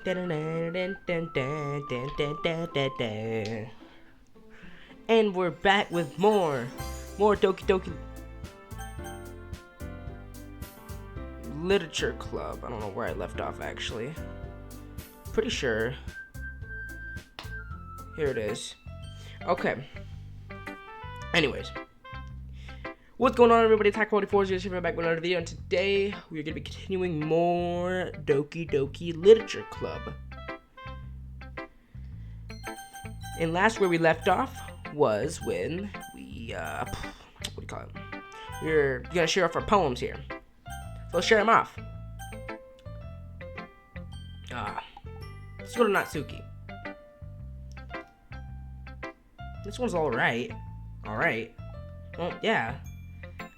And we're back with more Doki Doki Literature Club. I don't know where I left off actually. Pretty sure. Here it is. Okay. Anyways. What's going on, everybody? Attack Quality 4 here back with another video, and today we're going to be continuing more Doki Doki Literature Club. And last where we left off was when we, what do you call it? We're going to share off our poems here. So let's share them off. Let's go to Natsuki. This one's alright. Alright. Well, yeah.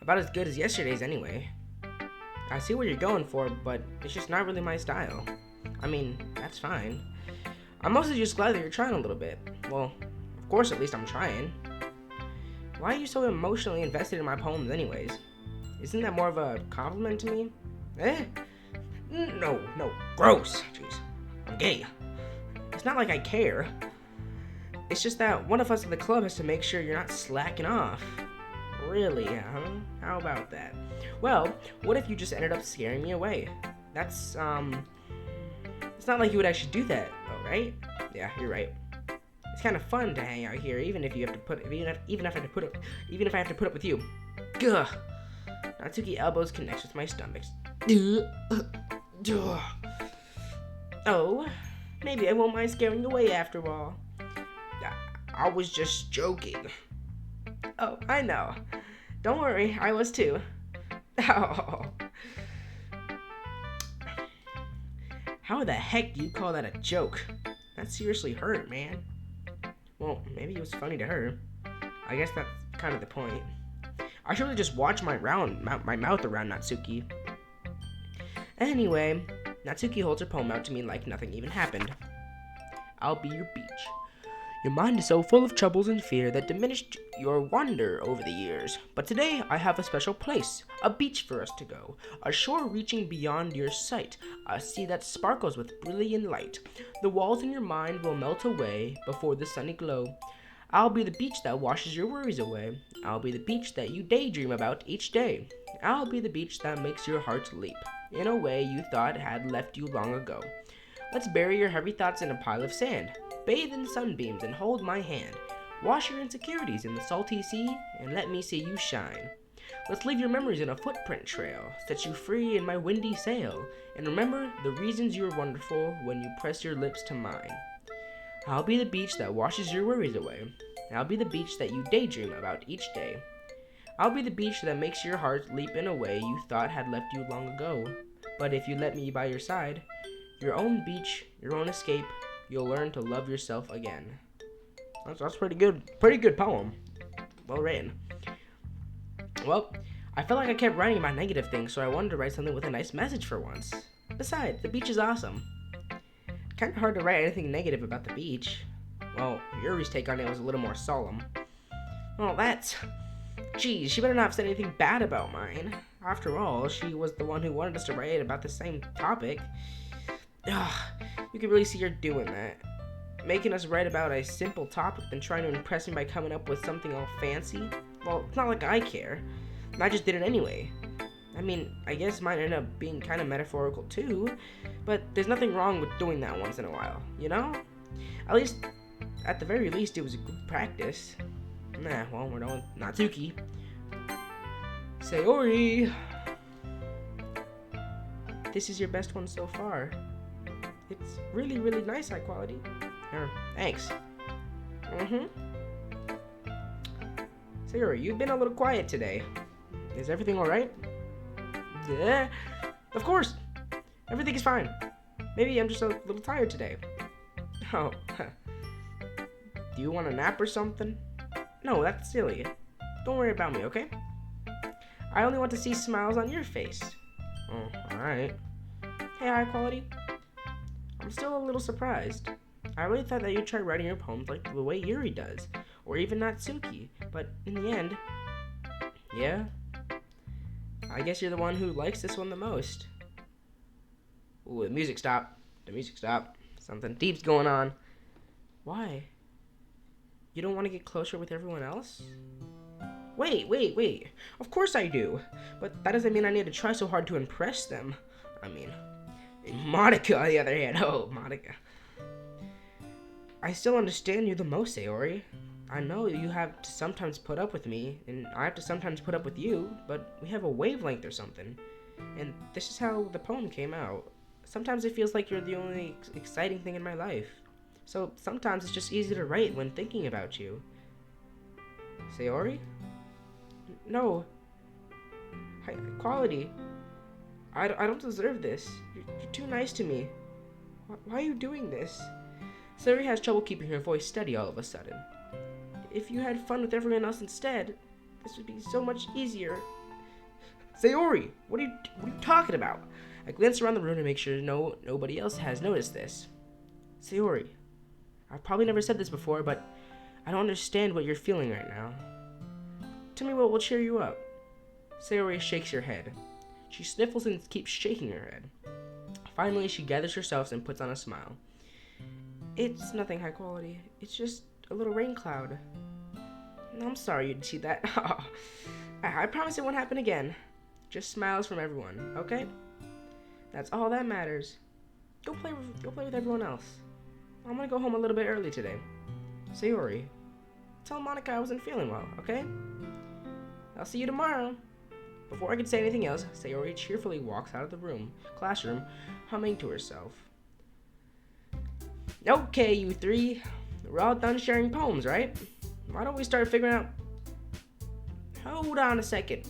About as good as yesterday's anyway. I see what you're going for, but it's just not really my style. I mean, that's fine. I'm mostly just glad that you're trying a little bit. Well, of course, at least I'm trying. Why are you so emotionally invested in my poems anyways? Isn't that more of a compliment to me? No, gross. Jeez, I'm gay. It's not like I care. It's just that one of us in the club has to make sure you're not slacking off. Really, huh? How about that? Well, what if you just ended up scaring me away? That's, it's not like you would actually do that, though, right? Yeah, you're right. It's kind of fun to hang out here, even if I have to put up with you. Gah. Natsuki elbows connects with my stomach. Oh, maybe I won't mind scaring away after all. I was just joking. Oh, I know. Don't worry, I was too. Oh. How the heck do you call that a joke? That seriously hurt, man. Well, maybe it was funny to her. I guess that's kind of the point. I should really just watch my mouth around Natsuki. Anyway, Natsuki holds her poem out to me like nothing even happened. I'll be your beach. Your mind is so full of troubles and fear that diminished your wonder over the years. But today I have a special place, a beach for us to go, a shore reaching beyond your sight, a sea that sparkles with brilliant light. The walls in your mind will melt away before the sunny glow. I'll be the beach that washes your worries away. I'll be the beach that you daydream about each day. I'll be the beach that makes your heart leap in a way you thought had left you long ago. Let's bury your heavy thoughts in a pile of sand. Bathe in sunbeams and hold my hand. Wash your insecurities in the salty sea and let me see you shine. Let's leave your memories in a footprint trail, set you free in my windy sail, and remember the reasons you're wonderful when you press your lips to mine. I'll be the beach that washes your worries away. I'll be the beach that you daydream about each day. I'll be the beach that makes your heart leap in a way you thought had left you long ago. But if you let me by your side, your own beach, your own escape, you'll learn to love yourself again. That's pretty good. Pretty good poem. Well written. Well, I felt like I kept writing about negative things, so I wanted to write something with a nice message for once. Besides, the beach is awesome. Kind of hard to write anything negative about the beach. Well, Yuri's take on it was a little more solemn. Well, geez, she better not have said anything bad about mine. After all, she was the one who wanted us to write about the same topic. You can really see her doing that. Making us write about a simple topic and trying to impress me by coming up with something all fancy. Well, it's not like I care. I just did it anyway. I mean, I guess mine ended up being kind of metaphorical too, but there's nothing wrong with doing that once in a while, you know? At the very least, it was a good practice. Well, we're done with Natsuki. Sayori! This is your best one so far. It's really, really nice high quality. Thanks. Sayori, you've been a little quiet today. Is everything alright? Yeah, of course. Everything is fine. Maybe I'm just a little tired today. Oh, do you want a nap or something? No, that's silly. Don't worry about me, okay? I only want to see smiles on your face. Oh, alright. Hey, high quality. I'm still a little surprised. I really thought that you'd try writing your poems like the way Yuri does, or even Natsuki, but in the end, yeah, I guess you're the one who likes this one the most. Ooh, the music stopped. The music stopped. Something deep's going on. Why? You don't want to get closer with everyone else? Wait. Of course I do. But that doesn't mean I need to try so hard to impress them. I mean, Monica, on the other hand. Oh, Monica. I still understand you the most, Sayori. I know you have to sometimes put up with me, and I have to sometimes put up with you, but we have a wavelength or something. And this is how the poem came out. Sometimes it feels like you're the only exciting thing in my life. So sometimes it's just easy to write when thinking about you. Sayori? No. Quality. I don't deserve this. You're too nice to me. Why are you doing this? Sayori has trouble keeping her voice steady all of a sudden. If you had fun with everyone else instead, this would be so much easier. Sayori, what are you talking about? I glance around the room to make sure nobody else has noticed this. Sayori, I've probably never said this before, but I don't understand what you're feeling right now. Tell me what will cheer you up. Sayori shakes her head. She sniffles and keeps shaking her head. Finally, she gathers herself and puts on a smile. It's nothing high quality. It's just a little rain cloud. I'm sorry you didn't see that. I promise it won't happen again. Just smiles from everyone, okay? That's all that matters. Go play with everyone else. I'm gonna go home a little bit early today. Sayori, tell Monica I wasn't feeling well, okay? I'll see you tomorrow. Before I could say anything else, Sayori cheerfully walks out of the classroom, humming to herself. Okay, you three. We're all done sharing poems, right? Why don't we start figuring out... Hold on a second.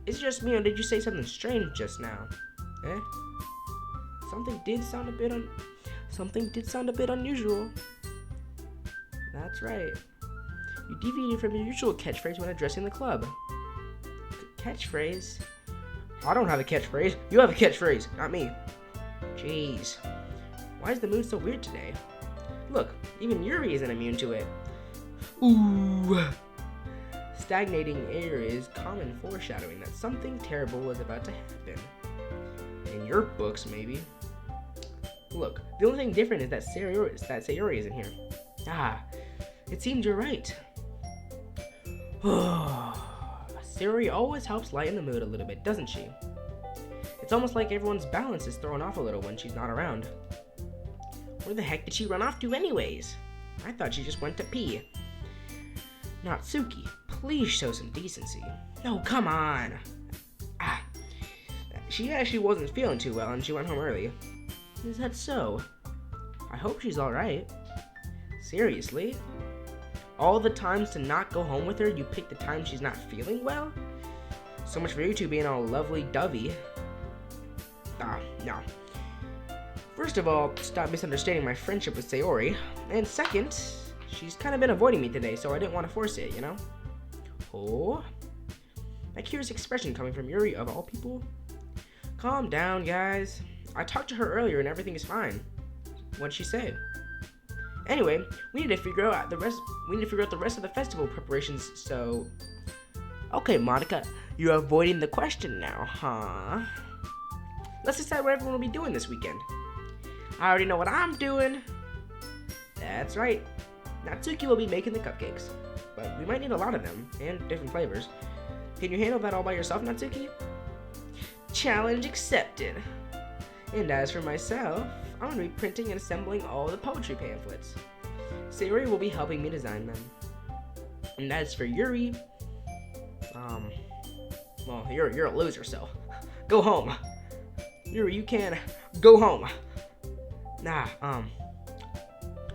Is it just me, or did you say something strange just now? Eh? Something did sound a bit unusual. That's right. You deviated from your usual catchphrase when addressing the club. Catchphrase? I don't have a catchphrase. You have a catchphrase, not me. Jeez. Why is the mood so weird today? Look, even Yuri isn't immune to it. Ooh. Stagnating air is common foreshadowing that something terrible was about to happen. In your books, maybe. Look, the only thing different is that Sayori isn't here. Ah, it seems you're right. Sayori always helps lighten the mood a little bit, doesn't she? It's almost like everyone's balance is thrown off a little when she's not around. Where the heck did she run off to anyways? I thought she just went to pee. Natsuki, please show some decency. No, come on. She actually wasn't feeling too well and she went home early. Is that so? I hope she's alright. Seriously? All the times to not go home with her, you pick the time she's not feeling well? So much for you two being all lovely-dovey. No. First of all, stop misunderstanding my friendship with Sayori. And second, she's kind of been avoiding me today, so I didn't want to force it, you know? Oh? That curious expression coming from Yuri, of all people? Calm down, guys. I talked to her earlier and everything is fine. What'd she say? Anyway, we need to figure out the rest of the festival preparations, so... Okay, Monica, you're avoiding the question now, huh? Let's decide what everyone will be doing this weekend. I already know what I'm doing. That's right. Natsuki will be making the cupcakes, but we might need a lot of them, and different flavors. Can you handle that all by yourself, Natsuki? Challenge accepted. And as for myself, I'm going to be printing and assembling all the poetry pamphlets. Sayori will be helping me design them. And as for Yuri, well, you're a loser, so go home. Yuri, you can go home.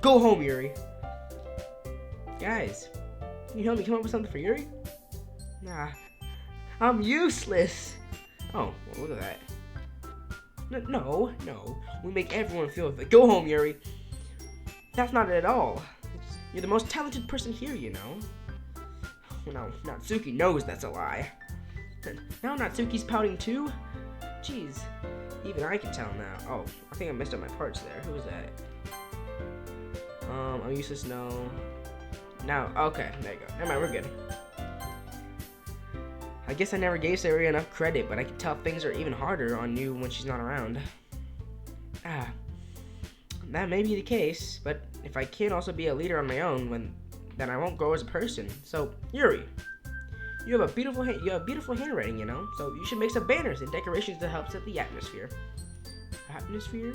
Go home, Yuri. Guys, can you help me come up with something for Yuri? Nah, I'm useless. Oh, well, look at that. No, we make everyone feel it. Go home, Yuri. That's not it at all. You're the most talented person here, you know. No, Natsuki knows that's a lie. Now Natsuki's pouting too? Jeez, even I can tell now. Oh, I think I messed up my parts there. Who was that? I'm useless, no. Now, okay, there you go. Never mind, we're good. I guess I never gave Sayori enough credit, but I can tell things are even harder on you when she's not around. Ah, that may be the case, but if I can't also be a leader on my own, then I won't grow as a person. So, Yuri, you have beautiful handwriting, you know. So you should make some banners and decorations to help set the atmosphere. Atmosphere?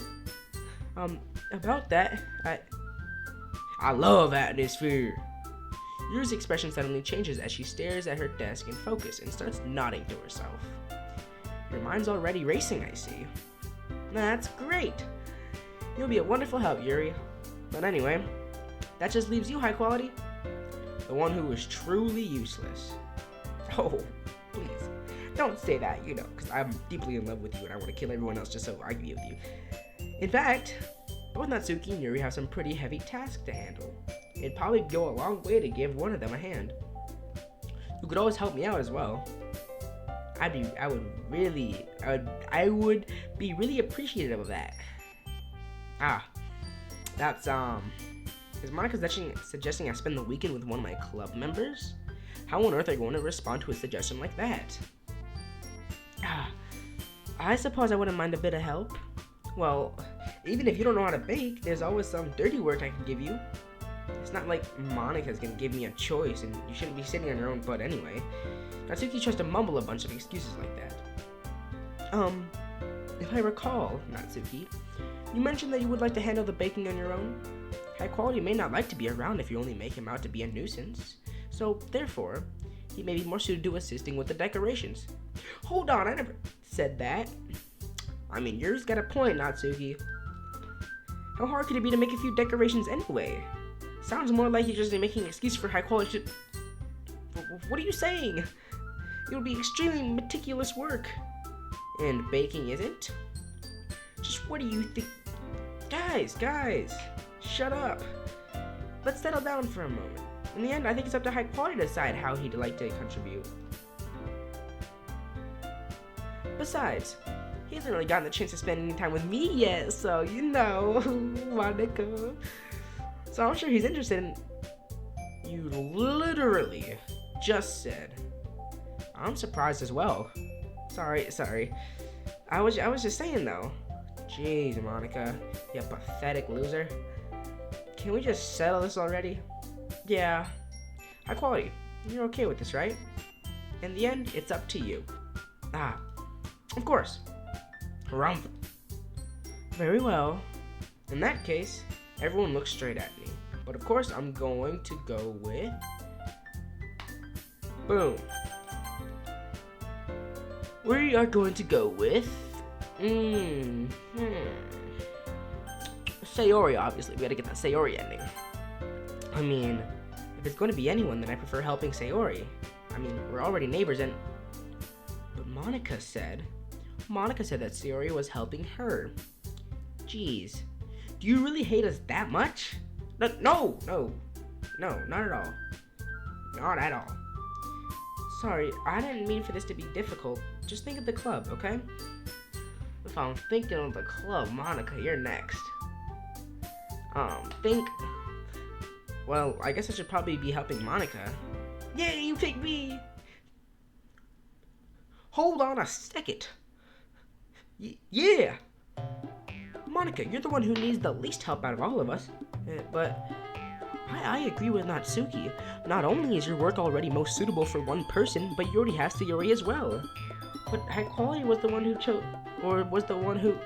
About that, I love atmosphere. Yuri's expression suddenly changes as she stares at her desk in focus and starts nodding to herself. Your mind's already racing, I see. That's great. You'll be a wonderful help, Yuri. But anyway, that just leaves you, High Quality. The one who is truly useless. Oh, please. Don't say that, you know, because I'm deeply in love with you and I want to kill everyone else just so I can be with you. In fact, both Natsuki and Yuri have some pretty heavy tasks to handle. It'd probably go a long way to give one of them a hand. You could always help me out as well. I would be really appreciative of that. That's is Monica suggesting I spend the weekend with one of my club members? How on earth are you going to respond to a suggestion like that? I suppose I wouldn't mind a bit of help. Well, even if you don't know how to bake, there's always some dirty work I can give you. It's not like Monica's gonna give me a choice, and you shouldn't be sitting on your own butt anyway. Natsuki tries to mumble a bunch of excuses like that. If I recall, Natsuki, you mentioned that you would like to handle the baking on your own. High Quality may not like to be around if you only make him out to be a nuisance. So, therefore, he may be more suited to assisting with the decorations. Hold on, I never said that. I mean, yours got a point, Natsuki. How hard could it be to make a few decorations anyway? Sounds more like you're just making an excuse for High Quality. What are you saying? It would be extremely meticulous work. And baking isn't? Just what do you think? Guys, shut up. Let's settle down for a moment. In the end, I think it's up to High Quality to decide how he'd like to contribute. Besides, he hasn't really gotten the chance to spend any time with me yet, so you know, Monica. So I'm sure he's interested in... You literally just said. I'm surprised as well. Sorry. I was just saying though. Jeez, Monica, you pathetic loser. Can we just settle this already? Yeah. High Quality, you're okay with this, right? In the end, it's up to you. Of course. Harumph. Very well. In that case, everyone looks straight at me. But of course, I'm going to go with... Boom. We are going to go with... Sayori, obviously. We gotta get that Sayori ending. I mean, if it's going to be anyone, then I prefer helping Sayori. I mean, we're already neighbors and... But Monica said that Sayori was helping her. Jeez. Do you really hate us that much? No, not at all. Not at all. Sorry, I didn't mean for this to be difficult. Just think of the club, okay? If I'm thinking of the club, Monica, you're next. Well, I guess I should probably be helping Monica. Yeah, you picked me! Hold on a second. Yeah! Monica, you're the one who needs the least help out of all of us. But I agree with Natsuki. Not only is your work already most suitable for one person, but you already have Sayori as well. But High Quality was the one who chose, or was the one who...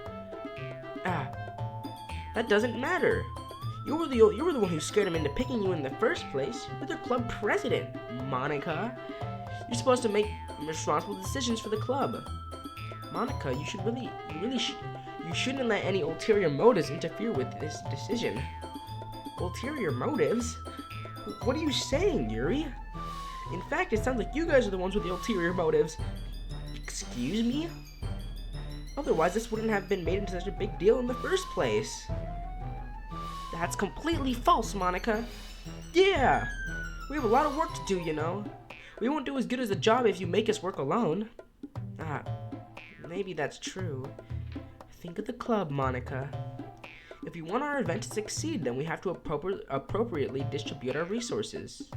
that doesn't matter. You were the one who scared him into picking you in the first place. You're the club president, Monica. You're supposed to make responsible decisions for the club. Monica, you shouldn't let any ulterior motives interfere with this decision. Ulterior motives? What are you saying, Yuri? In fact, it sounds like you guys are the ones with the ulterior motives. Excuse me? Otherwise, this wouldn't have been made into such a big deal in the first place. That's completely false, Monica. Yeah! We have a lot of work to do, you know. We won't do as good as a job if you make us work alone. Maybe that's true. Think of the club, Monica. If we want our event to succeed, then we have to appropriately distribute our resources.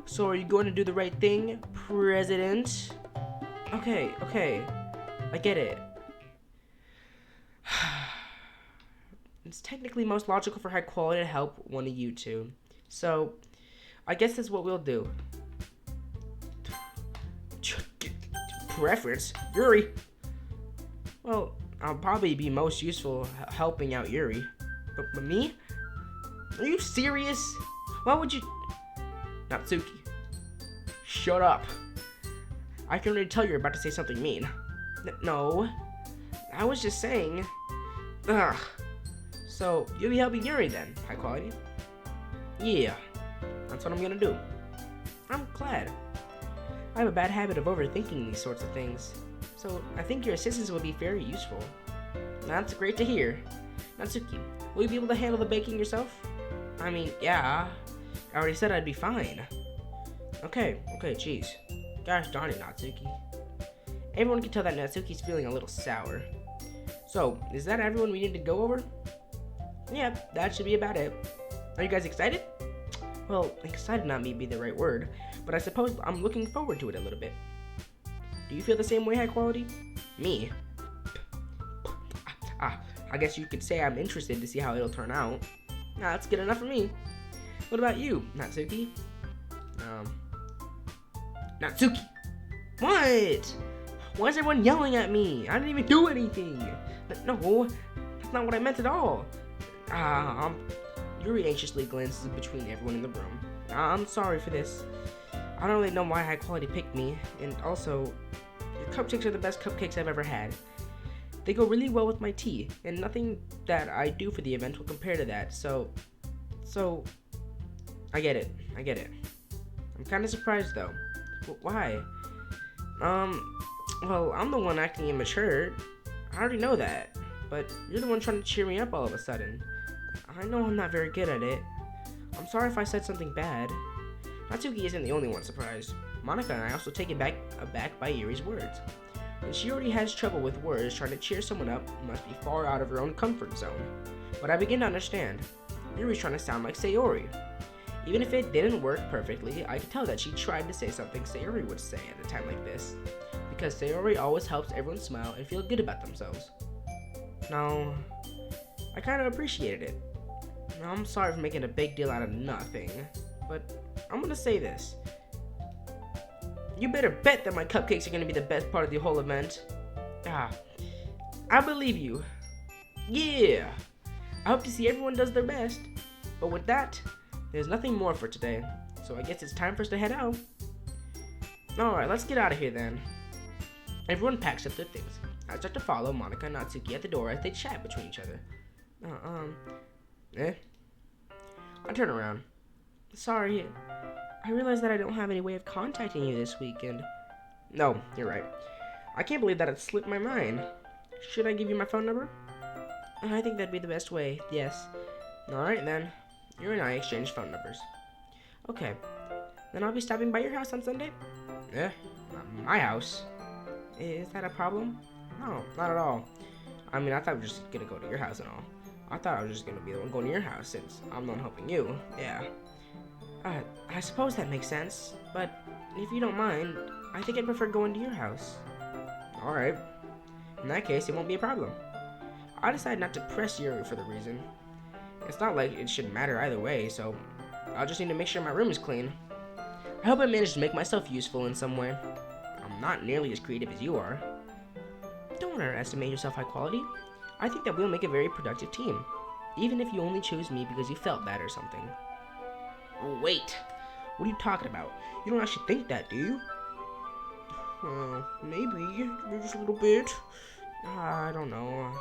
So are you going to do the right thing, President? Okay, I get it. it's technically most logical for high quality to help one of you two. So, I guess that's what we'll do. Preference? Yuri! Well, I'll probably be most useful helping out Yuri. But me? Are you serious? Why would you... Natsuki. Shut up. I can already tell you're about to say something mean. No. I was just saying... Ugh. So, you'll be helping Yuri then, high quality? Yeah. That's what I'm gonna do. I'm glad. I have a bad habit of overthinking these sorts of things. So, I think your assistance will be very useful. That's great to hear. Natsuki, will you be able to handle the baking yourself? I mean, yeah. I already said I'd be fine. Okay, jeez. Gosh darn it, Natsuki. Everyone can tell that Natsuki's feeling a little sour. So, is that everyone we need to go over? Yeah, that should be about it. Are you guys excited? Well, excited not may be the right word, but I suppose I'm looking forward to it a little bit. Do you feel the same way, high quality? Me? I guess you could say I'm interested to see how it'll turn out. Nah, that's good enough for me. What about you, Natsuki? Natsuki! What? Why is everyone yelling at me? I didn't even do anything. No, that's not what I meant at all. Yuri anxiously glances between everyone in the room. I'm sorry for this. I don't really know why high quality picked me, and also, your cupcakes are the best cupcakes I've ever had. They go really well with my tea, and nothing that I do for the event will compare to that, so, I get it. I'm kind of surprised though. Why? Well, I'm the one acting immature. I already know that, but you're the one trying to cheer me up all of a sudden. I know I'm not very good at it. I'm sorry if I said something bad. Natsuki isn't the only one surprised. Monica and I also taken aback by Yuri's words. When she already has trouble with words, trying to cheer someone up must be far out of her own comfort zone. But I begin to understand. Yuri's trying to sound like Sayori. Even if it didn't work perfectly, I could tell that she tried to say something Sayori would say at a time like this. Because Sayori always helps everyone smile and feel good about themselves. Now, I kind of appreciated it. Now, I'm sorry for making a big deal out of nothing, but I'm gonna say this. You better bet that my cupcakes are gonna be the best part of the whole event. I believe you. Yeah! I hope to see everyone does their best. But with that, there's nothing more for today, so I guess it's time for us to head out. Alright, let's get out of here then. Everyone packs up their things. I start to follow Monica and Natsuki at the door as they chat between each other. I turn around. Sorry, I realized that I don't have any way of contacting you this weekend. No, you're right. I can't believe that it slipped my mind. Should I give you my phone number? I think that'd be the best way, yes. Alright then. You and I exchange phone numbers. Okay. Then I'll be stopping by your house on Sunday? Not my house. Is that a problem? No, not at all. I mean, I thought we were just gonna go to your house and all. I thought I was just gonna be the one going to your house since I'm the one helping you. Yeah. I suppose that makes sense, but if you don't mind, I think I'd prefer going to your house. Alright. In that case, it won't be a problem. I decided not to press Yuri for the reason. It's not like it should matter either way, so I'll just need to make sure my room is clean. I hope I managed to make myself useful in some way. I'm not nearly as creative as you are. Don't underestimate yourself, high quality. I think that we'll make a very productive team, even if you only chose me because you felt bad or something. Wait, what are you talking about? You don't actually think that, do you? Maybe just a little bit. I don't know.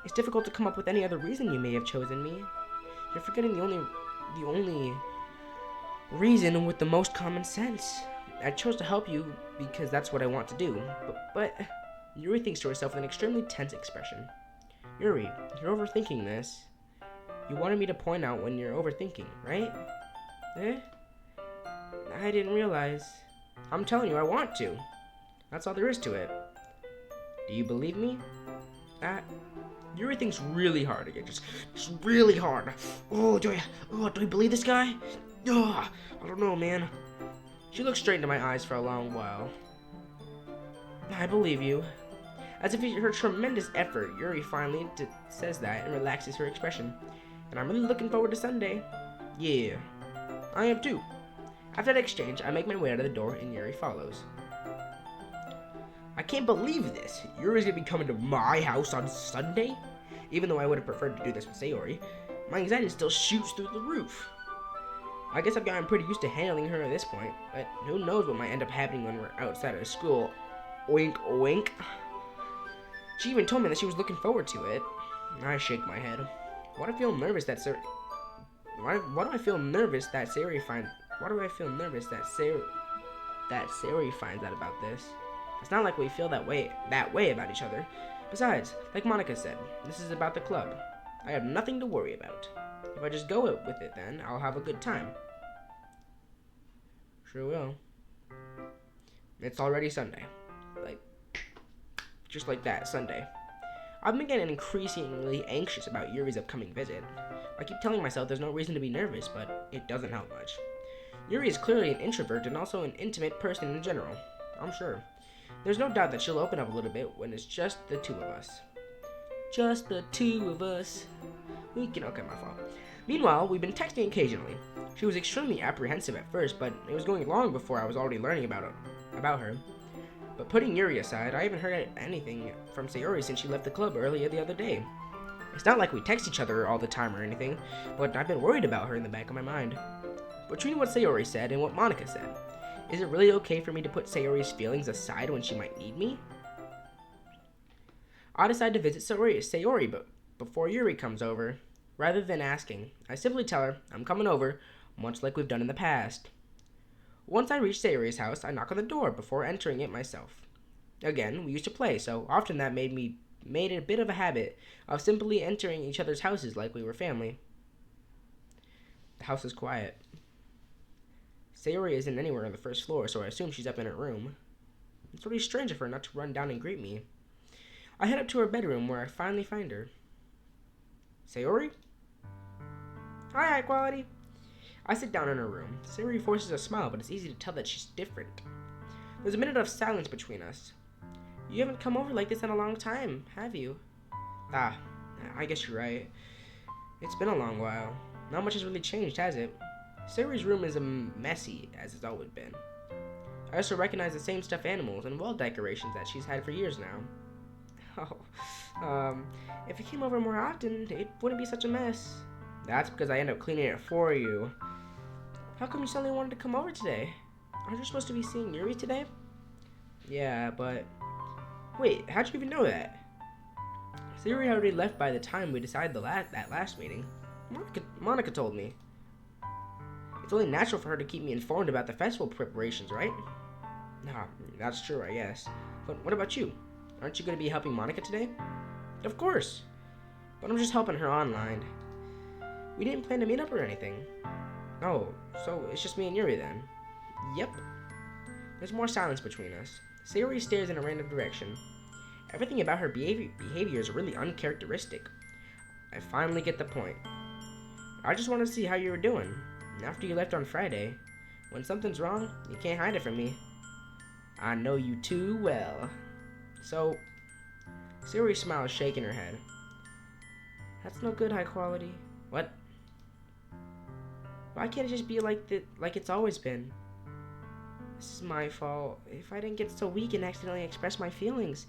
It's difficult to come up with any other reason you may have chosen me. You're forgetting the only reason with the most common sense. I chose to help you because that's what I want to do. But Yuri thinks to herself with an extremely tense expression. Yuri, you're overthinking this. You wanted me to point out when you're overthinking, right? I didn't realize. I'm telling you, I want to. That's all there is to it. Do you believe me? Yuri thinks really hard again, just really hard. Do you believe this guy? I don't know, man. She looked straight into my eyes for a long while. I believe you. As if her tremendous effort, Yuri finally says that and relaxes her expression. And I'm really looking forward to Sunday. Yeah, I am too. After the exchange, I make my way out of the door and Yuri follows. I can't believe this. Yuri's gonna be coming to my house on Sunday? Even though I would have preferred to do this with Sayori, my anxiety still shoots through the roof. I guess I've gotten pretty used to handling her at this point, but who knows what might end up happening when we're outside of school. Wink, wink. She even told me that she was looking forward to it. I shake my head. Why do I feel nervous that Sayori finds out about this? It's not like we feel that way about each other. Besides, like Monica said, this is about the club. I have nothing to worry about. If I just go with it then, I'll have a good time. Sure will. It's already Sunday. Just like that, Sunday. I've been getting increasingly anxious about Yuri's upcoming visit. I keep telling myself there's no reason to be nervous, but it doesn't help much. Yuri is clearly an introvert and also an intimate person in general, I'm sure. There's no doubt that she'll open up a little bit when it's just the two of us. Just the two of us. Okay, my fault. Meanwhile, we've been texting occasionally. She was extremely apprehensive at first, but it was going long before I was already learning about her. But putting Yuri aside, I haven't heard anything from Sayori since she left the club earlier the other day. It's not like we text each other all the time or anything, but I've been worried about her in the back of my mind. Between what Sayori said and what Monica said, is it really okay for me to put Sayori's feelings aside when she might need me? I decide to visit Sayori before Yuri comes over. Rather than asking, I simply tell her I'm coming over, much like we've done in the past. Once I reach Sayori's house, I knock on the door before entering it myself. Again, we used to play, so often that made it a bit of a habit of simply entering each other's houses like we were family. The house is quiet. Sayori isn't anywhere on the first floor, so I assume she's up in her room. It's really strange of her not to run down and greet me. I head up to her bedroom where I finally find her. Sayori? Hi, high quality. I sit down in her room. Sayori forces a smile, but it's easy to tell that she's different. There's a minute of silence between us. You haven't come over like this in a long time, have you? Ah, I guess you're right. It's been a long while. Not much has really changed, has it? Sayori's room is messy, as it's always been. I also recognize the same stuffed animals and wall decorations that she's had for years now. If you came over more often, it wouldn't be such a mess. That's because I end up cleaning it for you. How come you suddenly wanted to come over today? Aren't you supposed to be seeing Yuri today? Yeah, but... Wait, how'd you even know that? Sayori had already left by the time we decided that last meeting. Monica told me. It's only natural for her to keep me informed about the festival preparations, right? Nah, that's true, I guess. But what about you? Aren't you going to be helping Monica today? Of course. But I'm just helping her online. We didn't plan to meet up or anything. Oh, so it's just me and Yuri then? Yep. There's more silence between us. Sayori stares in a random direction. Everything about her behavior is really uncharacteristic. I finally get the point. I just want to see how you were doing. After you left on Friday. When something's wrong, you can't hide it from me. I know you too well. So, Sayori smiles, shaking her head. That's no good, high quality. What? Why can't it just be like it's always been? This is my fault. If I didn't get so weak and accidentally express my feelings,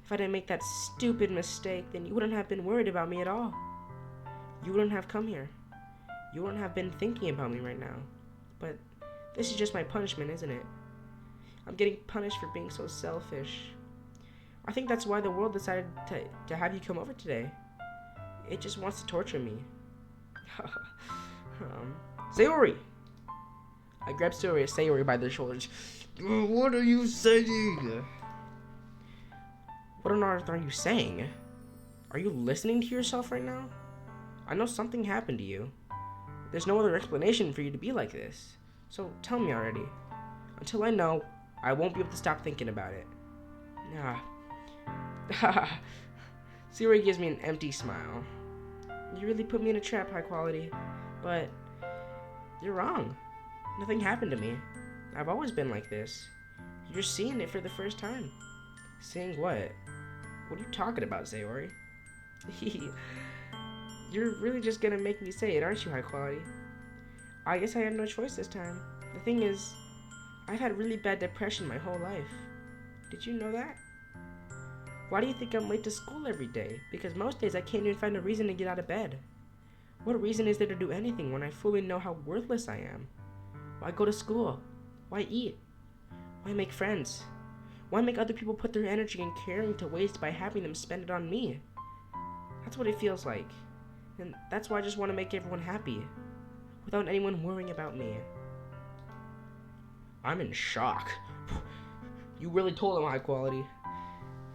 if I didn't make that stupid mistake, then you wouldn't have been worried about me at all. You wouldn't have come here. You wouldn't have been thinking about me right now. But this is just my punishment, isn't it? I'm getting punished for being so selfish. I think that's why the world decided to have you come over today. It just wants to torture me. Sayori! I grab Sayori by the shoulders. What are you saying? What on earth are you saying? Are you listening to yourself right now? I know something happened to you. There's no other explanation for you to be like this. So tell me already. Until I know, I won't be able to stop thinking about it. Sayori gives me an empty smile. You really put me in a trap, high quality. But you're wrong. Nothing happened to me. I've always been like this. You're seeing it for the first time. Seeing what? What are you talking about, Sayori? You're really just gonna make me say it, aren't you, high quality? I guess I have no choice this time. The thing is, I've had really bad depression my whole life. Did you know that? Why do you think I'm late to school every day? Because most days I can't even find a reason to get out of bed. What reason is there to do anything when I fully know how worthless I am? Why go to school? Why eat? Why make friends? Why make other people put their energy and caring to waste by having them spend it on me? That's what it feels like. And that's why I just want to make everyone happy, without anyone worrying about me. I'm in shock. You really told him, high quality.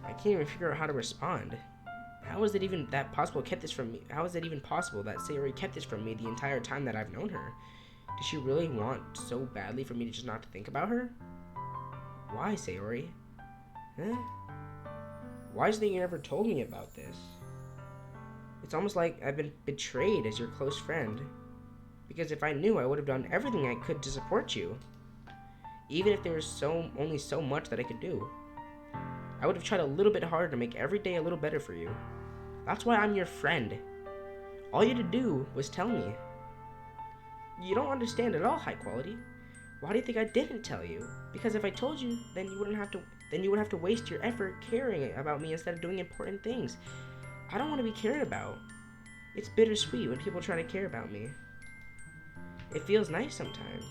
I can't even figure out how to respond. How is it even that possible kept this from me? How is it even possible that Sayori kept this from me the entire time that I've known her? Does she really want so badly for me to just not to think about her? Why, Sayori? Huh? Why is it that you never told me about this? It's almost like I've been betrayed as your close friend. Because if I knew, I would have done everything I could to support you. Even if there was only so much that I could do. I would have tried a little bit harder to make every day a little better for you. That's why I'm your friend. All you had to do was tell me. You don't understand at all, high quality. Why do you think I didn't tell you? Because if I told you, then you would have to waste your effort caring about me instead of doing important things. I don't want to be cared about. It's bittersweet when people try to care about me. It feels nice sometimes.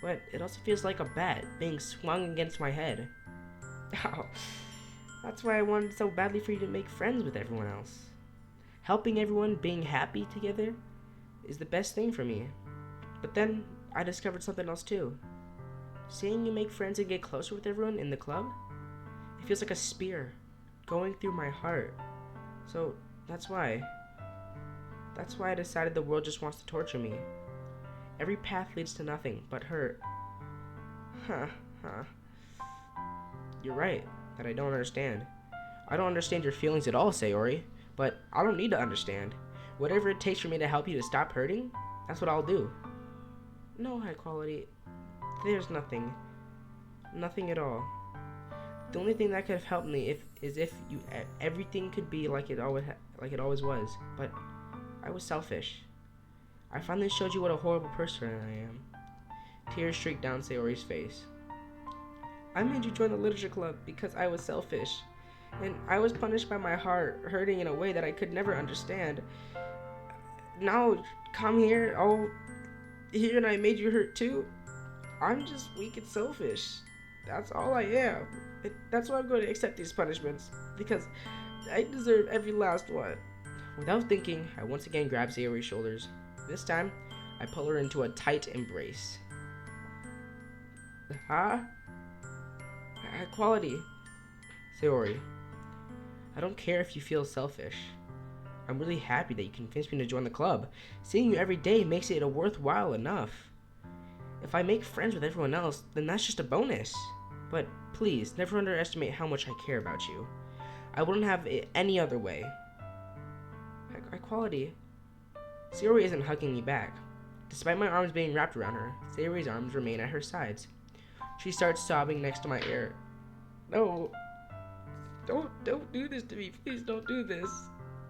But it also feels like a bat being swung against my head. Oh, that's why I wanted so badly for you to make friends with everyone else. Helping everyone, being happy together, is the best thing for me. But then, I discovered something else too. Seeing you make friends and get closer with everyone in the club, it feels like a spear going through my heart. So, that's why I decided the world just wants to torture me. Every path leads to nothing but hurt. Huh. You're right, that I don't understand. I don't understand your feelings at all, Sayori, but I don't need to understand. Whatever it takes for me to help you to stop hurting, that's what I'll do. No, high quality, there's nothing. Nothing at all. The only thing that could have helped me is if everything could be like it always was, but I was selfish. I finally showed you what a horrible person I am. Tears streaked down Sayori's face. I made you join the literature club because I was selfish, and I was punished by my heart hurting in a way that I could never understand. Now, come here, here and I made you hurt too? I'm just weak and selfish. That's all I am. That's why I'm going to accept these punishments, because I deserve every last one. Without thinking, I once again grabbed Sayori's shoulders. This time, I pull her into a tight embrace. Huh? Quality. Sayori, I don't care if you feel selfish. I'm really happy that you convinced me to join the club. Seeing you every day makes it worthwhile enough. If I make friends with everyone else, then that's just a bonus. But please, never underestimate how much I care about you. I wouldn't have it any other way. Quality. Sayori isn't hugging me back. Despite my arms being wrapped around her, Sayori's arms remain at her sides. She starts sobbing next to my ear. No. Don't do this to me. Please don't do this.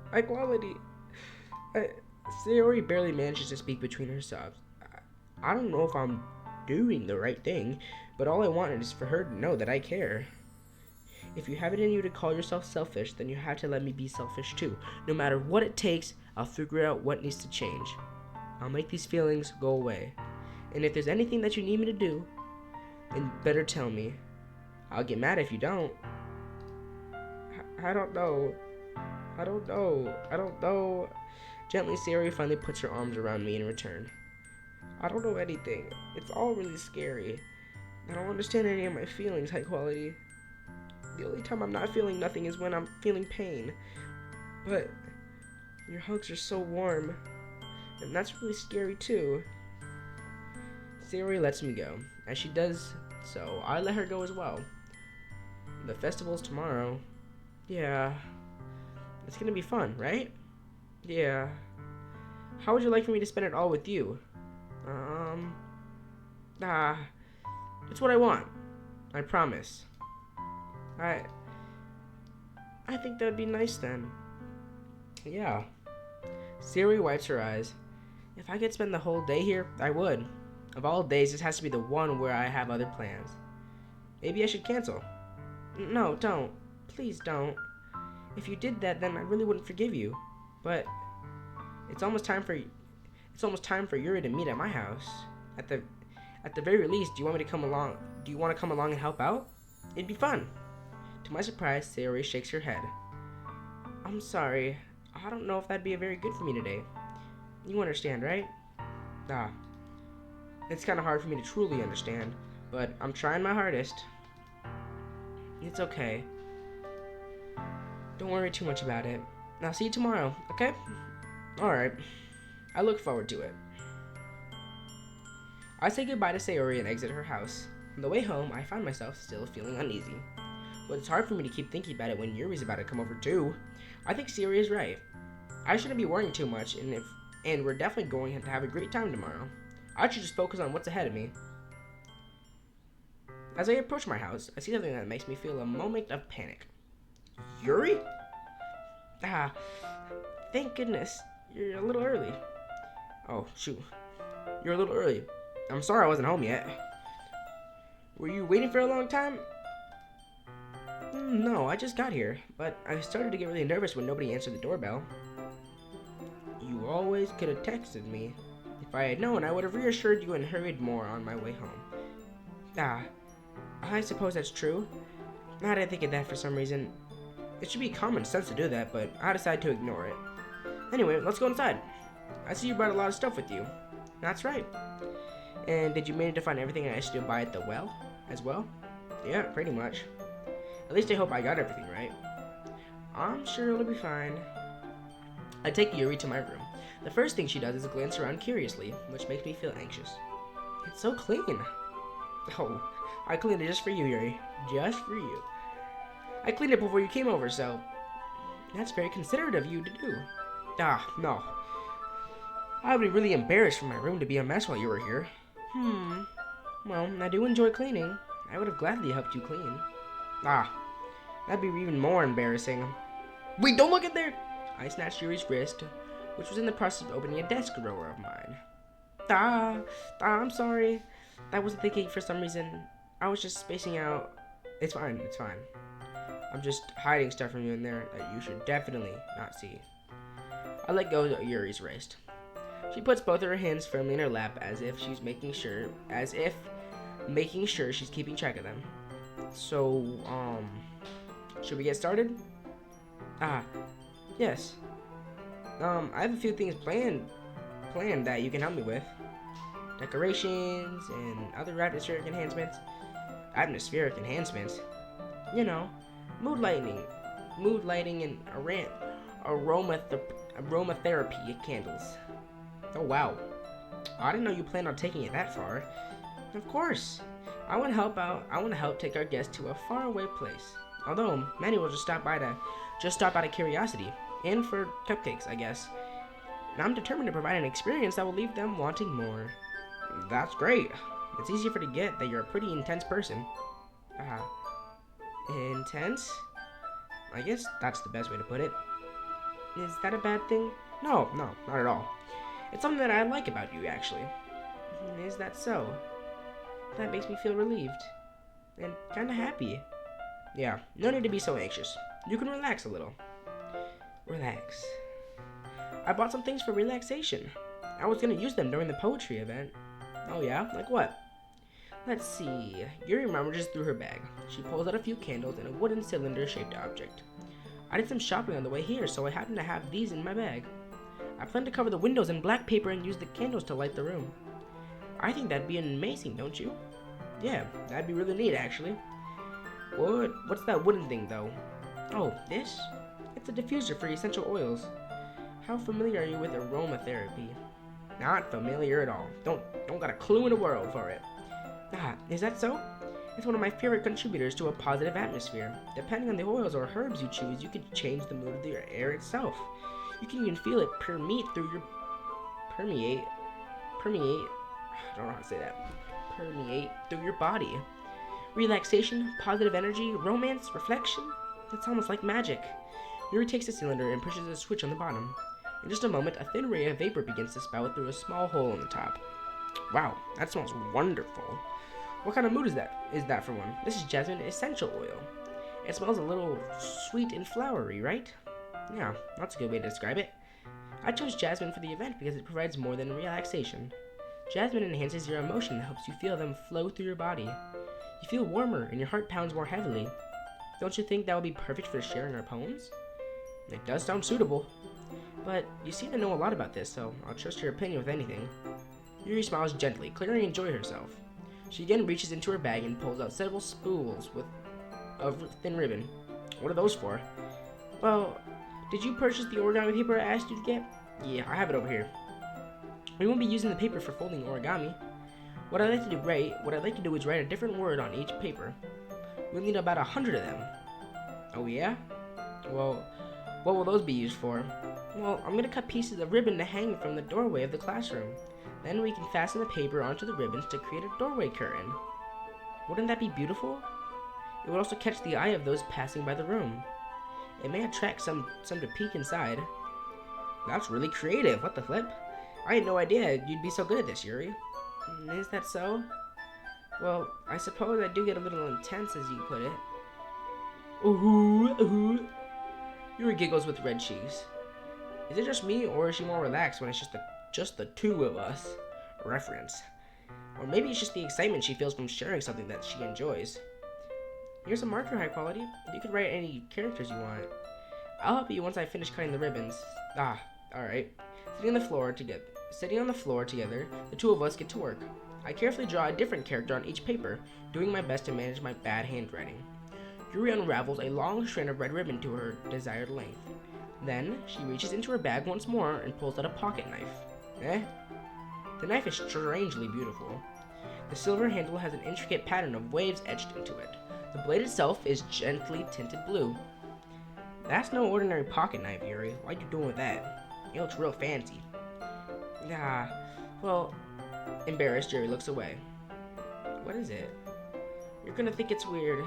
High quality. Sayori barely manages to speak between her sobs. I don't know if I'm doing the right thing, but all I want is for her to know that I care. If you have it in you to call yourself selfish, then you have to let me be selfish too. No matter what it takes, I'll figure out what needs to change. I'll make these feelings go away. And if there's anything that you need me to do, then better tell me. I'll get mad if you don't. I don't know. Gently, Sayori finally puts her arms around me in return. I don't know anything. It's all really scary. I don't understand any of my feelings, high quality. The only time I'm not feeling nothing is when I'm feeling pain. But your hugs are so warm. And that's really scary too. Sayori lets me go. As she does so, I let her go as well. The festival's tomorrow. Yeah. It's gonna be fun, right? Yeah. How would you like for me to spend it all with you? It's what I want. I promise. I think that would be nice then. Yeah. Sayori wipes her eyes. If I could spend the whole day here, I would. Of all days, this has to be the one where I have other plans. Maybe I should cancel. No, don't. Please don't. If you did that, then I really wouldn't forgive you. But it's almost time for Yuri to meet at my house. At the very least, do you want me to come along? Do you want to come along and help out? It'd be fun. To my surprise, Sayori shakes her head. I'm sorry. I don't know if that'd be very good for me today. You understand, right? Ah. It's kind of hard for me to truly understand, but I'm trying my hardest. It's okay. Don't worry too much about it. I'll see you tomorrow, okay? Alright. I look forward to it. I say goodbye to Sayori and exit her house. On the way home, I find myself still feeling uneasy. But it's hard for me to keep thinking about it when Yuri's about to come over too. I think Sayori is right. I shouldn't be worrying too much, and we're definitely going to have a great time tomorrow. I should just focus on what's ahead of me. As I approach my house, I see something that makes me feel a moment of panic. Yuri? Ah, thank goodness. You're a little early. Oh, shoot. You're a little early. I'm sorry I wasn't home yet. Were you waiting for a long time? No, I just got here, but I started to get really nervous when nobody answered the doorbell. You always could have texted me. If I had known, I would have reassured you and hurried more on my way home. Ah, I suppose that's true. I didn't think of that for some reason. It should be common sense to do that, but I decided to ignore it. Anyway, let's go inside. I see you brought a lot of stuff with you. That's right. And did you manage to find everything I asked you to buy at the well, as well? Yeah, pretty much. At least I hope I got everything right. I'm sure it'll be fine. I take Yuri to my room. The first thing she does is glance around curiously, which makes me feel anxious. It's so clean. Oh, I cleaned it just for you, Yuri. Just for you. I cleaned it before you came over, so that's very considerate of you to do. Ah, no. I would be really embarrassed for my room to be a mess while you were here. Well, I do enjoy cleaning. I would have gladly helped you clean. Ah, that'd be even more embarrassing. Wait, don't look at there! I snatched Yuri's wrist, which was in the process of opening a desk drawer of mine. I'm sorry. I wasn't thinking for some reason. I was just spacing out. It's fine, it's fine. I'm just hiding stuff from you in there that you should definitely not see. I let go of Yuri's wrist. She puts both of her hands firmly in her lap as if making sure she's keeping track of them. So, should we get started? Yes. I have a few things planned that you can help me with. Decorations and other atmospheric enhancements. You know, mood lighting and aromatherapy candles. Oh wow. I didn't know you planned on taking it that far. Of course. I want to help take our guests to a faraway place. Although many will just stop out of curiosity and for cupcakes, I guess. And I'm determined to provide an experience that will leave them wanting more. That's great. It's easy for to get that you're a pretty intense person. Intense? I guess that's the best way to put it. Is that a bad thing? No, not at all. It's something that I like about you, actually. Is that so? That makes me feel relieved. And kinda happy. Yeah, no need to be so anxious. You can relax a little. Relax. I bought some things for relaxation. I was gonna use them during the poetry event. Oh yeah? Like what? Let's see. Yuri rummages through her bag. She pulls out a few candles and a wooden cylinder-shaped object. I did some shopping on the way here, so I happen to have these in my bag. I plan to cover the windows in black paper and use the candles to light the room. I think that'd be amazing, don't you? Yeah, that'd be really neat, actually. What's that wooden thing, though? Oh, this? It's a diffuser for essential oils. How familiar are you with aromatherapy? Not familiar at all. Don't got a clue in the world for it. Is that so? It's one of my favorite contributors to a positive atmosphere. Depending on the oils or herbs you choose, you can change the mood of the air itself. You can even feel it permeate through your permeate. I don't know how to say that. Permeate through your body. Relaxation, positive energy, romance, reflection. It's almost like magic. Yuri takes the cylinder and pushes a switch on the bottom. In just a moment, a thin ray of vapor begins to spout through a small hole in the top. Wow, that smells wonderful. What kind of mood is that? Is that for one? This is jasmine essential oil. It smells a little sweet and flowery, right? Yeah, that's a good way to describe it. I chose jasmine for the event because it provides more than relaxation. Jasmine enhances your emotion and helps you feel them flow through your body. You feel warmer and your heart pounds more heavily. Don't you think that would be perfect for sharing our poems? It does sound suitable. But you seem to know a lot about this, so I'll trust your opinion with anything. Yuri smiles gently, clearly enjoying herself. She again reaches into her bag and pulls out several spools of thin ribbon. What are those for? Well, did you purchase the origami paper I asked you to get? Yeah, I have it over here. We won't be using the paper for folding origami. What I'd like to do is write a different word on each paper. We'll need about 100 of them. Oh yeah? Well, what will those be used for? Well, I'm gonna cut pieces of ribbon to hang from the doorway of the classroom. Then we can fasten the paper onto the ribbons to create a doorway curtain. Wouldn't that be beautiful? It would also catch the eye of those passing by the room. It may attract some to peek inside. That's really creative. What the flip? I had no idea you'd be so good at this, Yuri. Is that so? Well, I suppose I do get a little intense, as you put it. Ooh. Yuri giggles with red cheeks. Is it just me, or is she more relaxed when it's just the two of us? Reference. Or maybe it's just the excitement she feels from sharing something that she enjoys. Here's a marker, high quality. You can write any characters you want. I'll help you once I finish cutting the ribbons. Alright. Sitting on the floor together, the two of us get to work. I carefully draw a different character on each paper, doing my best to manage my bad handwriting. Yuri unravels a long strand of red ribbon to her desired length. Then, she reaches into her bag once more and pulls out a pocket knife. The knife is strangely beautiful. The silver handle has an intricate pattern of waves etched into it. The blade itself is gently tinted blue. That's no ordinary pocket knife, Yuri. What are you doing with that? It looks real fancy. Well, embarrassed, Yuri looks away. What is it? You're gonna think it's weird.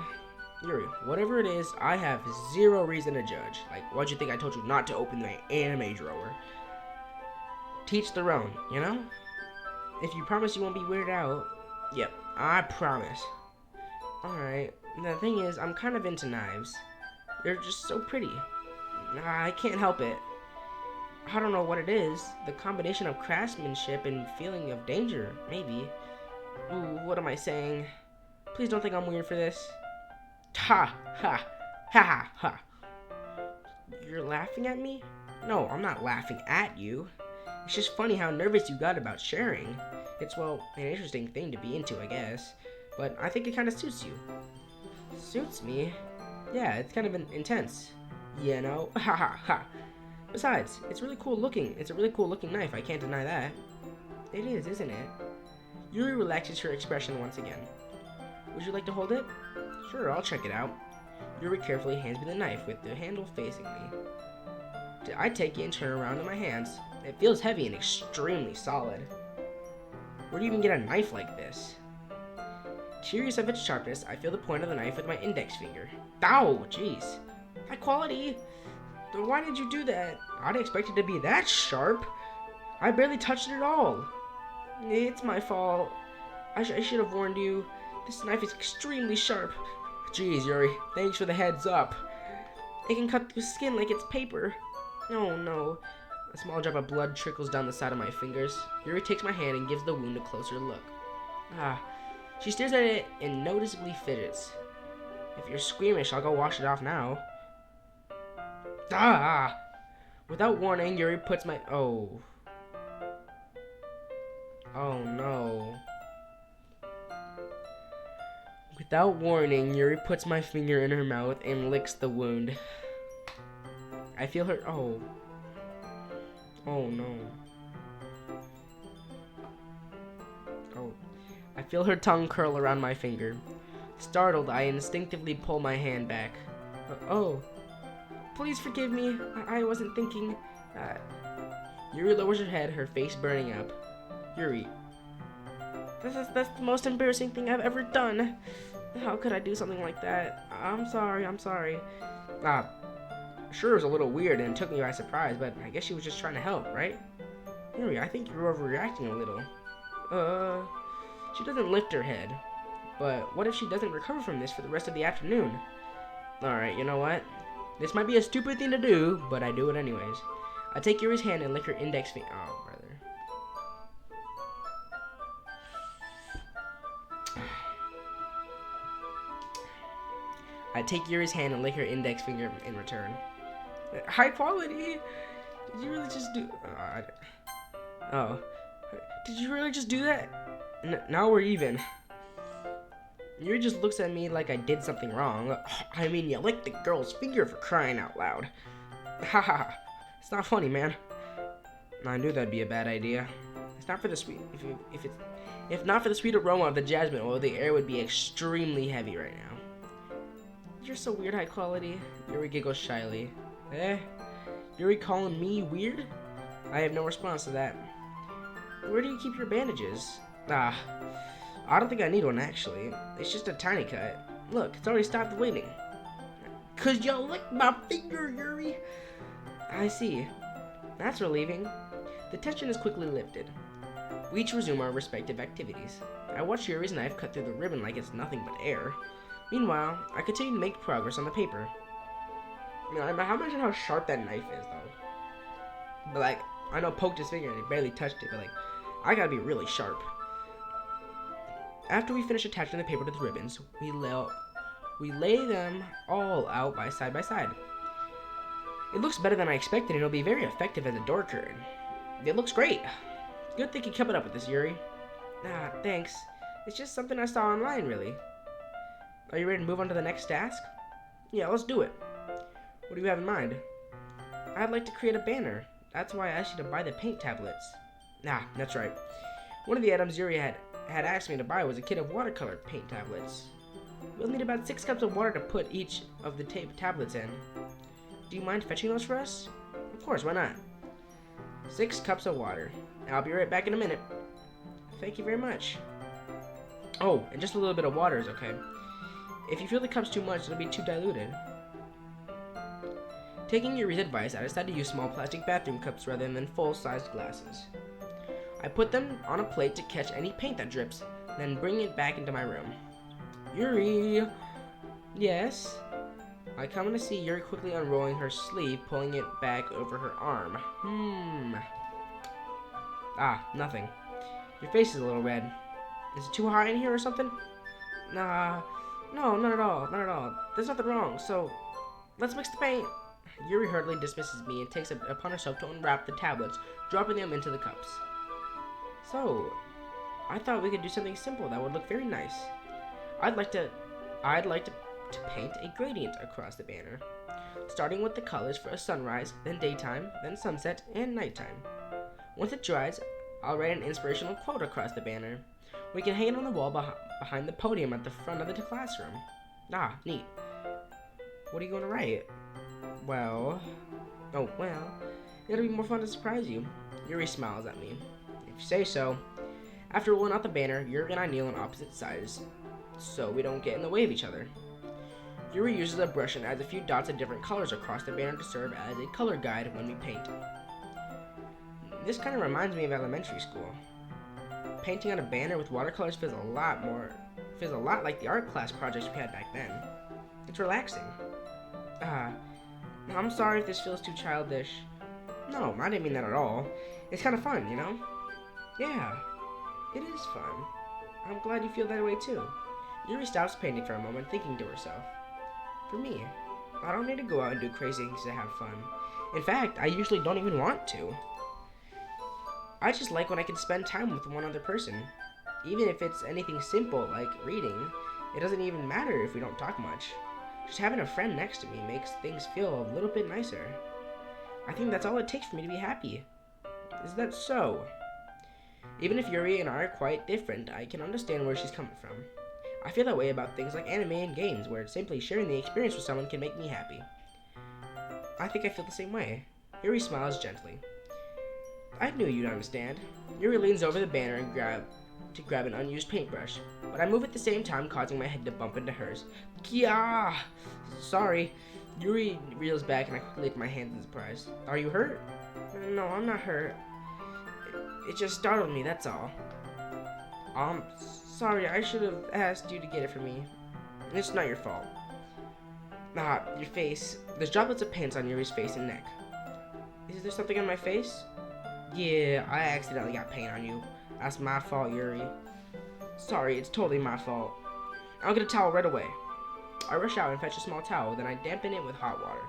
Yuri, whatever it is, I have zero reason to judge. Like, why'd you think I told you not to open my anime drawer? Teach their own, you know? If you promise you won't be weirded out. Yep, I promise. Alright, the thing is, I'm kind of into knives. They're just so pretty. I can't help it. I don't know what it is. The combination of craftsmanship and feeling of danger, maybe. Ooh, what am I saying? Please don't think I'm weird for this. Ha! You're laughing at me? No, I'm not laughing at you. It's just funny how nervous you got about sharing. It's, well, an interesting thing to be into, I guess. But I think it kind of suits you. Suits me? Yeah, it's kind of intense. You know? Besides, it's really cool looking. It's a really cool looking knife, I can't deny that. It is, isn't it? Yuri relaxes her expression once again. Would you like to hold it? Sure, I'll check it out. Yuri carefully hands me the knife with the handle facing me. I take it and turn around in my hands. It feels heavy and extremely solid. Where do you even get a knife like this? Curious of its sharpness, I feel the point of the knife with my index finger. Ow! Jeez. High quality! Why did you do that? I'd expect it to be that sharp. I barely touched it at all. It's my fault. I should have warned you. This knife is extremely sharp. Jeez, Yuri, thanks for the heads up. It can cut through skin like it's paper. Oh no. A small drop of blood trickles down the side of my fingers. Yuri takes my hand and gives the wound a closer look. She stares at it and noticeably fidgets. If you're squeamish, I'll go wash it off now. Without warning, Yuri puts my... Oh no. Without warning, Yuri puts my finger in her mouth and licks the wound. I feel her... Oh no. I feel her tongue curl around my finger. Startled, I instinctively pull my hand back. Please forgive me. I wasn't thinking. Yuri lowers her head, her face burning up. Yuri. That's the most embarrassing thing I've ever done. How could I do something like that? I'm sorry, I'm sorry. Ah, sure it was a little weird and it took me by surprise, but I guess she was just trying to help, right? Yuri, I think you're overreacting a little. Uh, she doesn't lift her head. But what if she doesn't recover from this for the rest of the afternoon? Alright, you know what? This might be a stupid thing to do, but I do it anyways. I take Yuri's hand and lick her index finger. Oh, brother. I take Yuri's hand and lick her index finger in return. High quality? Did you really just do... Oh. Did you really just do that? Now we're even. Yuri just looks at me like I did something wrong. I mean, you licked the girl's finger for crying out loud. Haha. It's not funny, man. I knew that'd be a bad idea. It's not for the sweet... If not for the sweet aroma of the jasmine oil, the air would be extremely heavy right now. You're so weird, high quality. Yuri giggles shyly. Eh? Yuri calling me weird? I have no response to that. Where do you keep your bandages? I don't think I need one, actually. It's just a tiny cut. Look, it's already stopped bleeding. 'Cause you licked my finger, Yuri! I see. That's relieving. The tension is quickly lifted. We each resume our respective activities. I watch Yuri's knife cut through the ribbon like it's nothing but air. Meanwhile, I continue to make progress on the paper. I imagine how sharp that knife is, though. But, like, I know poked his finger and he barely touched it, but, like, I gotta be really sharp. After we finish attaching the paper to the ribbons, we lay them all out side by side. It looks better than I expected, and it'll be very effective as a door curtain. It looks great. Good thing you kept up with this, Yuri. Thanks. It's just something I saw online, really. Are you ready to move on to the next task? Yeah, let's do it. What do you have in mind? I'd like to create a banner. That's why I asked you to buy the paint tablets. That's right. One of the items Yuri had asked me to buy was a kit of watercolor paint tablets. We'll need about 6 cups of water to put each of the tablets in. Do you mind fetching those for us? Of course, why not? 6 cups of water. I'll be right back in a minute. Thank you very much. Oh, and just a little bit of water is okay. If you feel the cup's too much, it'll be too diluted. Taking Yuri's advice, I decided to use small plastic bathroom cups rather than full-sized glasses. I put them on a plate to catch any paint that drips, then bring it back into my room. Yuri! Yes? I come in to see Yuri quickly unrolling her sleeve, pulling it back over her arm. Nothing. Your face is a little red. Is it too hot in here or something? No, not at all, not at all. There's nothing wrong, so let's mix the paint. Yuri hurriedly dismisses me and takes it upon herself to unwrap the tablets, dropping them into the cups. So, I thought we could do something simple that would look very nice. I'd like to paint a gradient across the banner, starting with the colors for a sunrise, then daytime, then sunset, and nighttime. Once it dries, I'll write an inspirational quote across the banner. We can hang it on the wall behind the podium at the front of the classroom. Neat. What are you going to write? Well, it'll be more fun to surprise you. Yuri smiles at me. If you say so. After rolling out the banner, Yuri and I kneel on opposite sides, so we don't get in the way of each other. Yuri uses a brush and adds a few dots of different colors across the banner to serve as a color guide when we paint. This kind of reminds me of elementary school. Painting on a banner with watercolors feels a lot like the art class projects we had back then. It's relaxing. I'm sorry if this feels too childish. No, I didn't mean that at all. It's kind of fun, you know? Yeah, it is fun. I'm glad you feel that way too. Yuri stops painting for a moment, thinking to herself. For me, I don't need to go out and do crazy things to have fun. In fact, I usually don't even want to. I just like when I can spend time with one other person. Even if it's anything simple like reading, it doesn't even matter if we don't talk much. Just having a friend next to me makes things feel a little bit nicer. I think that's all it takes for me to be happy. Is that so? Even if Yuri and I are quite different, I can understand where she's coming from. I feel that way about things like anime and games, where simply sharing the experience with someone can make me happy. I think I feel the same way. Yuri smiles gently. I knew you'd understand. Yuri leans over the banner and to grab an unused paintbrush, but I move at the same time, causing my head to bump into hers. Kia! Sorry. Yuri reels back and I quickly lick my hands in surprise. Are you hurt? No, I'm not hurt. It just startled me, that's all. Sorry, I should have asked you to get it for me. It's not your fault. Your face. There's droplets of paint on Yuri's face and neck. Is there something on my face? Yeah, I accidentally got paint on you. That's my fault, Yuri. Sorry, it's totally my fault. I'll get a towel right away. I rush out and fetch a small towel, then I dampen it with hot water.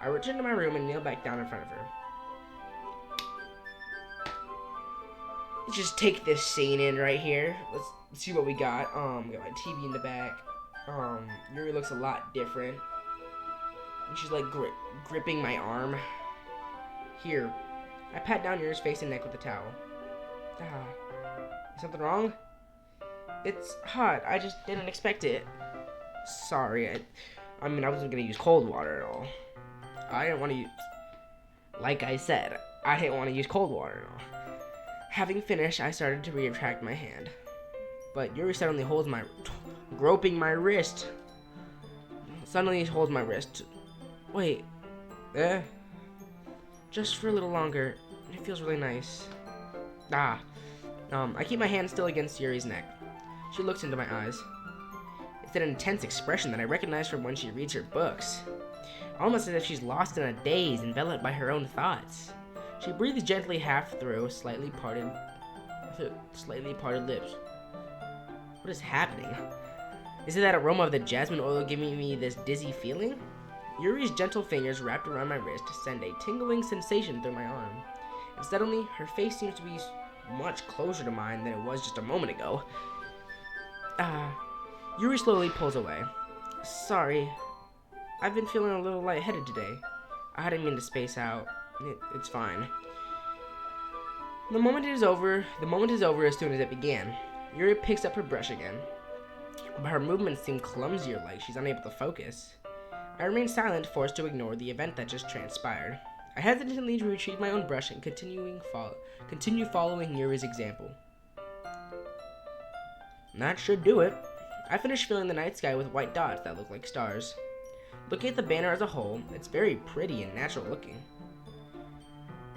I return to my room and kneel back down in front of her. Let's just take this scene in right here. Let's see what we got. We got my TV in the back. Yuri looks a lot different. And she's like gripping my arm. Here, I pat down Yuri's face and neck with the towel. Is something wrong? It's hot. I just didn't expect it. Sorry. I wasn't gonna use cold water at all. I didn't want to use. Like I said, I didn't want to use cold water at all. Having finished, I started to retract my hand, but Yuri suddenly holds my, groping my wrist. Suddenly he holds my wrist. Wait, just for a little longer. It feels really nice. I keep my hand still against Yuri's neck. She looks into my eyes. It's an intense expression that I recognize from when she reads her books. Almost as if she's lost in a daze, enveloped by her own thoughts. She breathes gently half through slightly parted lips. What is happening? Is it that aroma of the jasmine oil giving me this dizzy feeling? Yuri's gentle fingers wrapped around my wrist send a tingling sensation through my arm. And suddenly, her face seems to be much closer to mine than it was just a moment ago. Yuri slowly pulls away. Sorry. I've been feeling a little lightheaded today. I didn't mean to space out. It's fine. The moment is over as soon as it began. Yuri picks up her brush again, but her movements seem clumsier, like she's unable to focus. I remain silent, forced to ignore the event that just transpired. I hesitantly retrieve my own brush and continue following Yuri's example. That should do it. I finish filling the night sky with white dots that look like stars. Looking at the banner as a whole, it's very pretty and natural looking.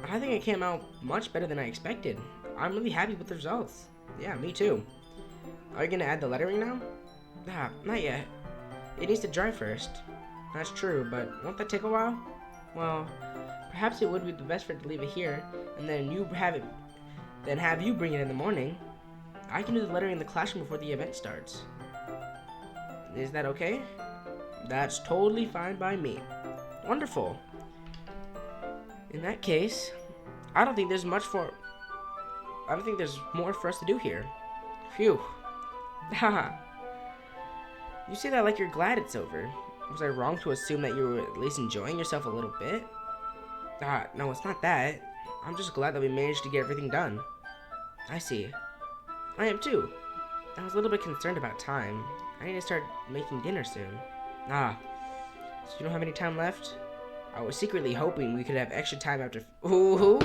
I think it came out much better than I expected. I'm really happy with the results. Yeah, me too. Are you gonna add the lettering now? Not yet. It needs to dry first. That's true, but won't that take a while? Well, perhaps it would be the best for it to leave it here, and then have you bring it in the morning. I can do the lettering in the classroom before the event starts. Is that okay? That's totally fine by me. Wonderful. In that case, I don't think there's more for us to do here. Phew. Haha. You say that like you're glad it's over. Was I wrong to assume that you were at least enjoying yourself a little bit? No, it's not that. I'm just glad that we managed to get everything done. I see. I am too. I was a little bit concerned about time. I need to start making dinner soon. So you don't have any time left? I was secretly hoping we could have extra time after. Ooh,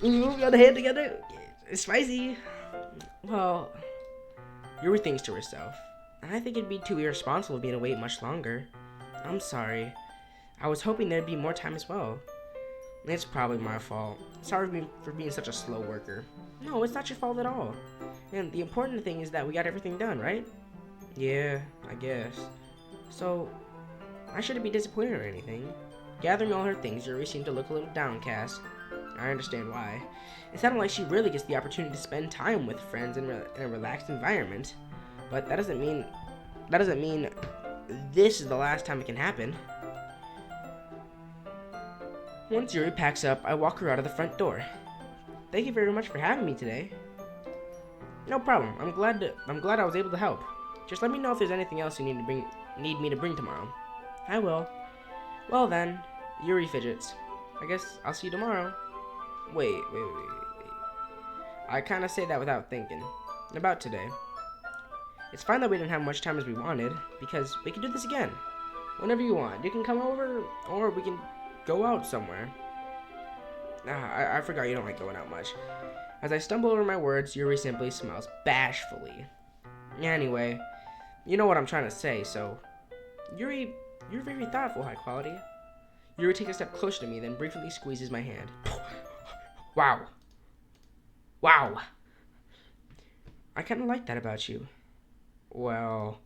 got a hand together. It's spicy. Well, Yuri thinks to herself. I think it'd be too irresponsible of me to wait much longer. I'm sorry. I was hoping there'd be more time as well. It's probably my fault. Sorry for being such a slow worker. No, it's not your fault at all. And the important thing is that we got everything done, right? Yeah, I guess. So, I shouldn't be disappointed or anything. Gathering all her things, Yuri seemed to look a little downcast. I understand why. It sounded like she really gets the opportunity to spend time with friends in a relaxed environment. But that doesn't mean this is the last time it can happen. Once Yuri packs up, I walk her out of the front door. Thank you very much for having me today. No problem. I'm glad I was able to help. Just let me know if there's anything else you need me to bring tomorrow. I will. Well then, Yuri fidgets. I guess I'll see you tomorrow. Wait. I kind of say that without thinking. About today. It's fine that we didn't have much time as we wanted, because we can do this again. Whenever you want. You can come over, or we can go out somewhere. I forgot you don't like going out much. As I stumble over my words, Yuri simply smiles bashfully. Anyway, you know what I'm trying to say, so... Yuri, you're very thoughtful, high quality. Yuri takes a step closer to me, then briefly squeezes my hand. Wow. Wow. I kind of like that about you. Well...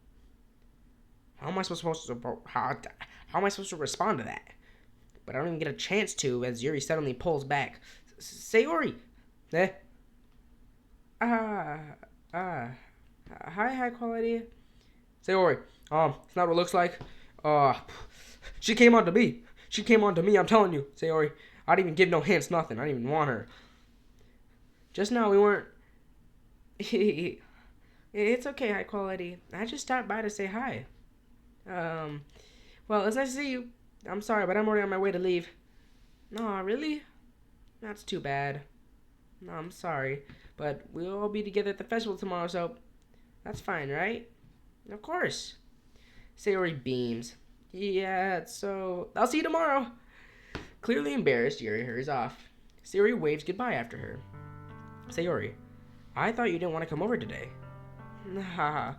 How am I supposed to respond to that? But I don't even get a chance to as Yuri suddenly pulls back. Sayori! Eh? Hi, high quality. Sayori, it's not what it looks like. She came on to me. She came on to me, I'm telling you, Sayori. I didn't even give no hints, nothing. I didn't even want her. Just now we weren't... It's okay, high quality. I just stopped by to say hi. Well, it's nice to see you. I'm sorry, but I'm already on my way to leave. Aw, really? That's too bad. No, I'm sorry, but we'll all be together at the festival tomorrow, so that's fine, right? Of course. Sayori beams. Yeah, so I'll see you tomorrow. Clearly embarrassed, Yuri hurries off. Sayori waves goodbye after her. Sayori, I thought you didn't want to come over today. Haha.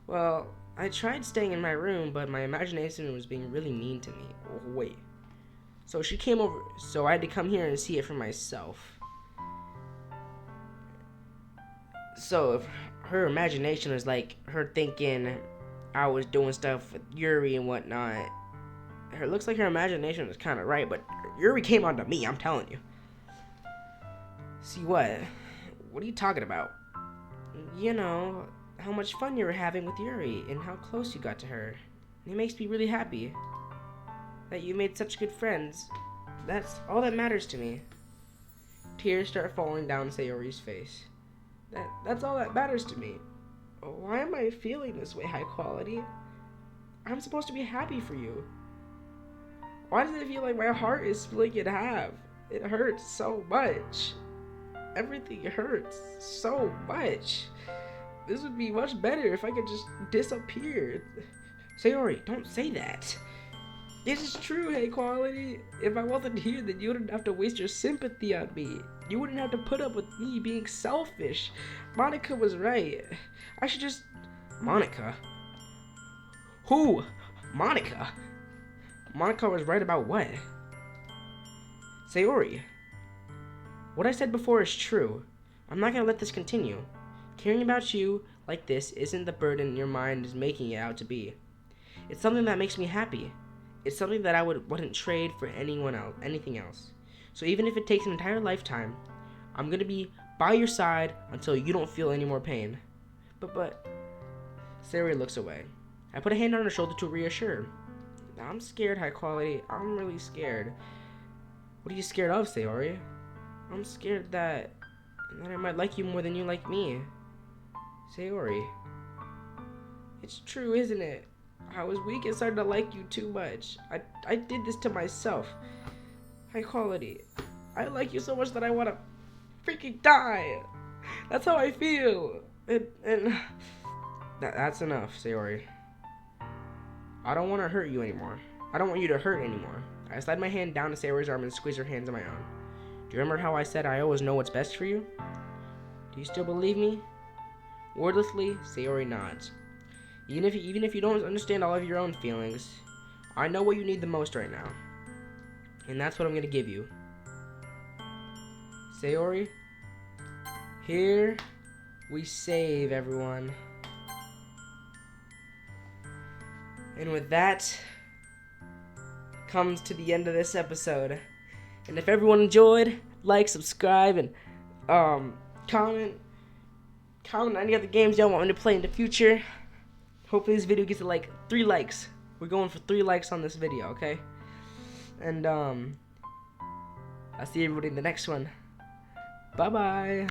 Well, I tried staying in my room, but my imagination was being really mean to me. Oh, wait. So she came over, so I had to come here and see it for myself. So if her imagination was like her thinking I was doing stuff with Yuri and whatnot, it looks like her imagination was kind of right, but Yuri came onto me, I'm telling you. See what? What are you talking about? You know, how much fun you were having with Yuri and how close you got to her. It makes me really happy that you made such good friends. That's all that matters to me. Tears start falling down Sayori's face. That's all that matters to me. Why am I feeling this way, high quality? I'm supposed to be happy for you. Why does it feel like my heart is splitting in half? It hurts so much. Everything hurts so much. This would be much better if I could just disappear. Sayori, don't say that. This is true, hey quality. If I wasn't here, then you wouldn't have to waste your sympathy on me. You wouldn't have to put up with me being selfish. Monica was right. I should just... Monica? Who? Monica? Monica was right about what? Sayori. What I said before is true. I'm not gonna let this continue. Caring about you like this isn't the burden your mind is making it out to be. It's something that makes me happy. It's something that I wouldn't trade for anything else. So even if it takes an entire lifetime, I'm gonna be by your side until you don't feel any more pain. But Sayori looks away. I put a hand on her shoulder to reassure. I'm scared, high quality. I'm really scared. What are you scared of, Sayori? I'm scared that I might like you more than you like me. Sayori. It's true, isn't it? I was weak and started to like you too much. I did this to myself. High quality. I like you so much that I want to freaking die. That's how I feel. And that's enough, Sayori. I don't want to hurt you anymore. I don't want you to hurt anymore. I slide my hand down to Sayori's arm and squeeze her hands in my own. Do you remember how I said I always know what's best for you? Do you still believe me? Wordlessly, Sayori nods. Even if you don't understand all of your own feelings, I know what you need the most right now. And that's what I'm gonna give you. Sayori, here we save everyone. And with that comes to the end of this episode. And if everyone enjoyed, like, subscribe, and comment any other games y'all want me to play in the future. Hopefully this video gets to like 3 likes. We're going for 3 likes on this video, okay? And I'll see everybody in the next one. Bye bye.